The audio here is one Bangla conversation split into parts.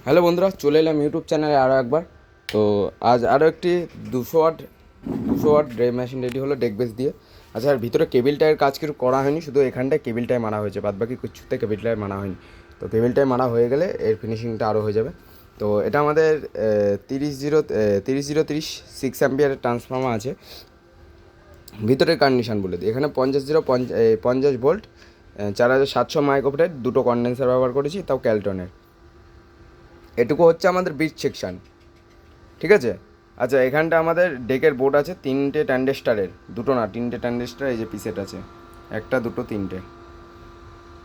হ্যালো বন্ধুরা, চলে এলাম ইউটিউব চ্যানেলে আরও একবার। তো আজ আরও একটি 200 ওয়াট ড্রাই মেশিন রেডি হলো ডেক বেস দিয়ে। আচ্ছা, আর ভিতরে কেবিলটার কাজ কিছু করা হয়নি, শুধু এখানটায় কেবিলটাই মারা হয়েছে, বাদ বাকি কিছুতে কেবিলটাই মারা হয়নি। তো কেবিলটাই মারা হয়ে গেলে এর ফিনিশিংটা আরও হয়ে যাবে। তো এটা আমাদের 30 6 অ্যাম্পিয়ারের ট্রান্সফর্মার আছে। ভিতরের কন্ডিশন বলে দিই, এখানে 50 ভোল্ট, 4700 মাইক্রোফ্যারাড, দুটো কন্ডেন্সার ব্যবহার করেছি, তাও ক্যালটনের। এটুকু হচ্ছে আমাদের বিট সেকশান, ঠিক আছে। আচ্ছা, এখানটা আমাদের ডেকের বোর্ড আছে তিনটে ট্যান্ডেস্টারের, দুটো না তিনটে ট্যান্ডেস্টার, এই যে পিসেট আছে একটা দুটো তিনটে,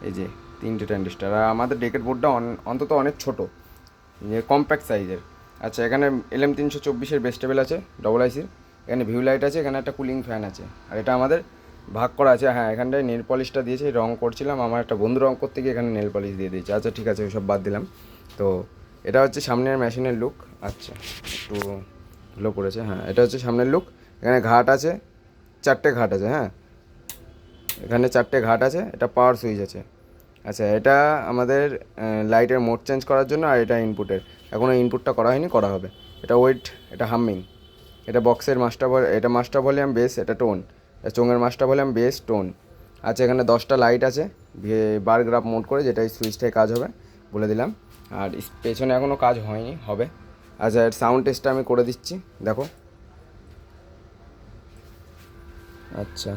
এই যে তিনটে ট্যান্ডেস্টার। আর আমাদের ডেকের বোর্ডটা অন্তত অনেক ছোটো, কম্প্যাক্ট সাইজের। আচ্ছা, এখানে LM324-এর বেস টেবিল আছে ডবল আইসির, এখানে ভিউ লাইট আছে, এখানে একটা কুলিং ফ্যান আছে। আর এটা আমাদের ভাগ করা আছে। হ্যাঁ, এখানটায় নেল পলিশটা দিয়েছে, রং করছিলাম, আমার একটা বন্ধু রং করতে গিয়ে এখানে নেল পলিশ দিয়ে দিয়েছে। আচ্ছা ঠিক আছে, ওইসব বাদ দিলাম। তো এটা হচ্ছে সামনের মেশিনের লুক। আচ্ছা, একটু ধুলো পড়েছে। হ্যাঁ, এটা হচ্ছে সামনের লুক। এখানে ঘাট আছে, চারটে ঘাট আছে। হ্যাঁ, এখানে চারটে ঘাট আছে, এটা পাওয়ার সুইচ আছে। আচ্ছা, এটা আমাদের লাইটের মোড চেঞ্জ করার জন্য, আর এটা ইনপুটের, এখনও ইনপুটটা করা হয়নি, করা হবে। এটা ওয়েট, এটা হামিং, এটা বক্সের এটা মাস্টার ভলিউম বেস, এটা টোন, এটা চোঙের মাস্টার ভলিউম বেস টোন। আচ্ছা, এখানে 10টা লাইট আছে বার গ্রাফ মোড করে, যেটা এই সুইচটায় কাজ হবে বলে দিলাম। আর পেছনে এখনও কাজ হয়নি, হবে। আচ্ছা, এর সাউন্ড টেস্টটা আমি করে দিচ্ছি, দেখো। আচ্ছা,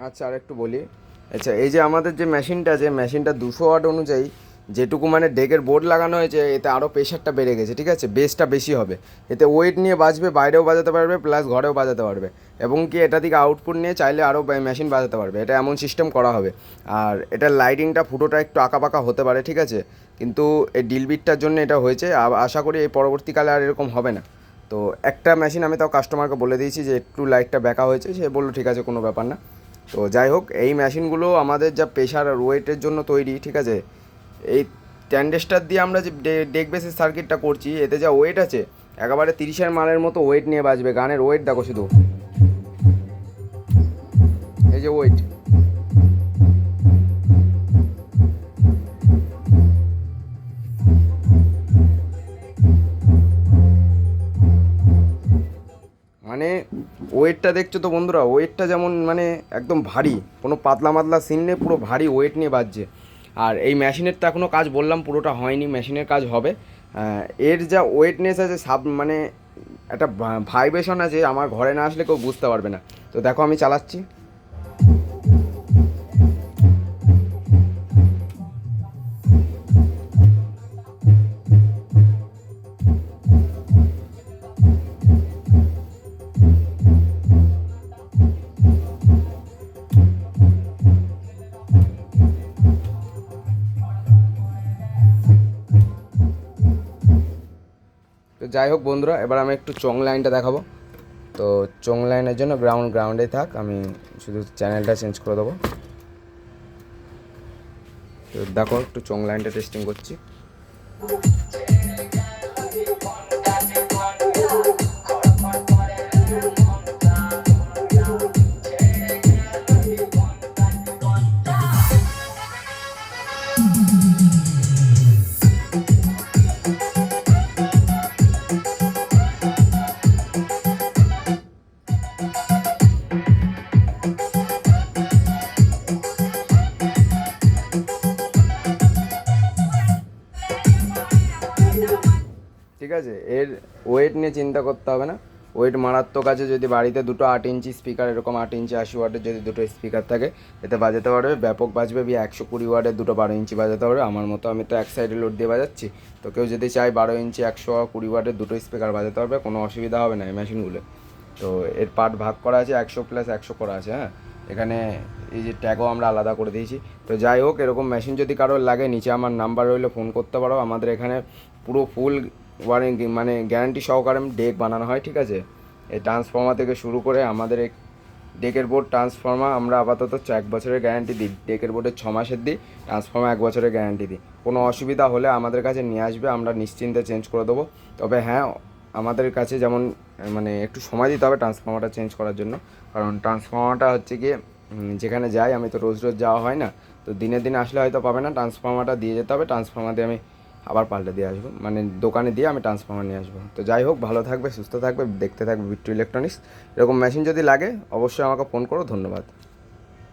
আচ্ছা, আর একটু বলি। আচ্ছা, এই যে আমাদের যে মেশিনটা আছে, মেশিনটা 200 ওয়াট অনুযায়ী যেটুকু মানে ডেকের বোর্ড লাগানো হয়েছে, এতে আরও প্রেশারটা বেড়ে গেছে, ঠিক আছে, বেসটা বেশি হবে। এতে ওয়েট নিয়ে বাজবে, বাইরেও বাজাতে পারবে, প্লাস ঘরেও বাজাতে পারবে, এবং কি এটা থেকে আউটপুট নিয়ে চাইলে আরও মেশিন বাজাতে পারবে। এটা এমন সিস্টেম করা হবে। আর এটার লাইটিংটা ফুটোটা একটু আঁকাবাঁকা হতে পারে, ঠিক আছে, কিন্তু এই ডিলবিটটার জন্য এটা হয়েছে। আশা করি এই পরবর্তীকালে আর এরকম হবে না। তো একটা মেশিন আমি তাও কাস্টমারকে বলে দিয়েছি যে একটু লাইটটা ব্যাকা হয়েছে, সে বললো ঠিক আছে, কোনো ব্যাপার না। তো যাই হোক, এই মেশিনগুলো আমাদের যা প্রেশার আর ওয়েটের জন্য তৈরি, ঠিক আছে। এই ট্যান্ডেস্টার দিয়ে আমরা যে ডেক বেসের সার্কিটটা করছি, এতে যা ওয়েট আছে, একেবারে 30-এর মানের মতো ওয়েট নিয়ে বাজবে। গানের ওয়েট দেখো শুধু, এই যে ওয়েট। মানে ওয়েটটা দেখছো তো বন্ধুরা, ওয়েটটা যেমন মানে একদম ভারী, কোনো পাতলা মাতলা সিন নেই, পুরো ভারী ওয়েট নিয়ে বাজছে। আর এই মেশিনের তো এখনও কাজ বললাম পুরোটা হয়নি, মেশিনের কাজ হবে। এর যা ওয়েটনেস আছে, মানে একটা ভাইব্রেশন আছে, আমার ঘরে না আসলে কেউ বুঝতে পারবে না। তো দেখো আমি চালাচ্ছি। তো যাই হোক বন্ধুরা, এবার আমি একটু চং লাইনটা দেখাবো। তো চং লাইনের জন্য গ্রাউন্ডে থাক, আমি শুধু চ্যানেলটা চেঞ্জ করে দেবো। তো দেখো, একটু চং লাইনটা টেস্টিং করছি। আছে। এর ওয়েট নিয়ে চিন্তা করতে হবে না, ওয়েট মারাত্মক আছে। যদি বাড়িতে দুটো 8 ইঞ্চি স্পিকার, এরকম 8 ইঞ্চি 80 ওয়াটের যদি দুটো স্পিকার থাকে, এতে বাজাতে পারবে, ব্যাপক বাজবে। 120 ওয়াটের দুটো 12 ইঞ্চি বাজাতে পারবে আমার মতো। আমি তো এক সাইডে লোড দিয়ে বাজাচ্ছি, তো কেউ যদি চায় 12 ইঞ্চি 120 ওয়াটের দুটো স্পিকার বাজাতে পারবে, কোনো অসুবিধা হবে না এই মেশিনগুলো। তো এর পার্ট ভাগ করা আছে, 100+100 করা আছে। হ্যাঁ, এখানে এই যে ট্যাগও আমরা আলাদা করে দিয়েছি। তো যাই হোক, এরকম মেশিন যদি কারোর লাগে, নিচে আমার নাম্বার রইলে ফোন করতে পারো। আমাদের এখানে পুরো ফুল ওয়ারেন্টি মানে গ্যারান্টি সহকারে ডেক বানানো হয়, ঠিক আছে। এই ট্রান্সফর্মার থেকে শুরু করে আমাদের এই ডেকের বোর্ড, ট্রান্সফর্মার আমরা আপাতত 1 বছরের গ্যারান্টি দিই। ডেকের বোর্ডের 6 মাসের দিই, ট্রান্সফর্মার 1 বছরের গ্যারান্টি দিই। কোনো অসুবিধা হলে আমাদের কাছে নিয়ে আসবে, আমরা নিশ্চিন্তে চেঞ্জ করে দেবো। তবে হ্যাঁ, আমাদের কাছে যেমন মানে একটু সময় দিতে হবে ট্রান্সফর্মারটা চেঞ্জ করার জন্য, কারণ ট্রান্সফর্মারটা হচ্ছে গিয়ে যেখানে যাই, আমি তো রোজ রোজ যাওয়া হয় না, তো দিনে দিনে আসলে হয়তো পাবে না। ট্রান্সফর্মারটা দিয়ে যেতে হবে, ট্রান্সফর্মার দিয়ে আমি আবার পাল্টে দিয়ে আসবো, মানে দোকানে দিয়ে আমি ট্রান্সফর্মার নিয়ে আসবো। তো যাই হোক, ভালো থাকবে, সুস্থ থাকবে, দেখতে থাকবে বিট্টু ইলেকট্রনিক্স। এরকম মেশিন যদি লাগে অবশ্যই আমাকে ফোন করো। ধন্যবাদ।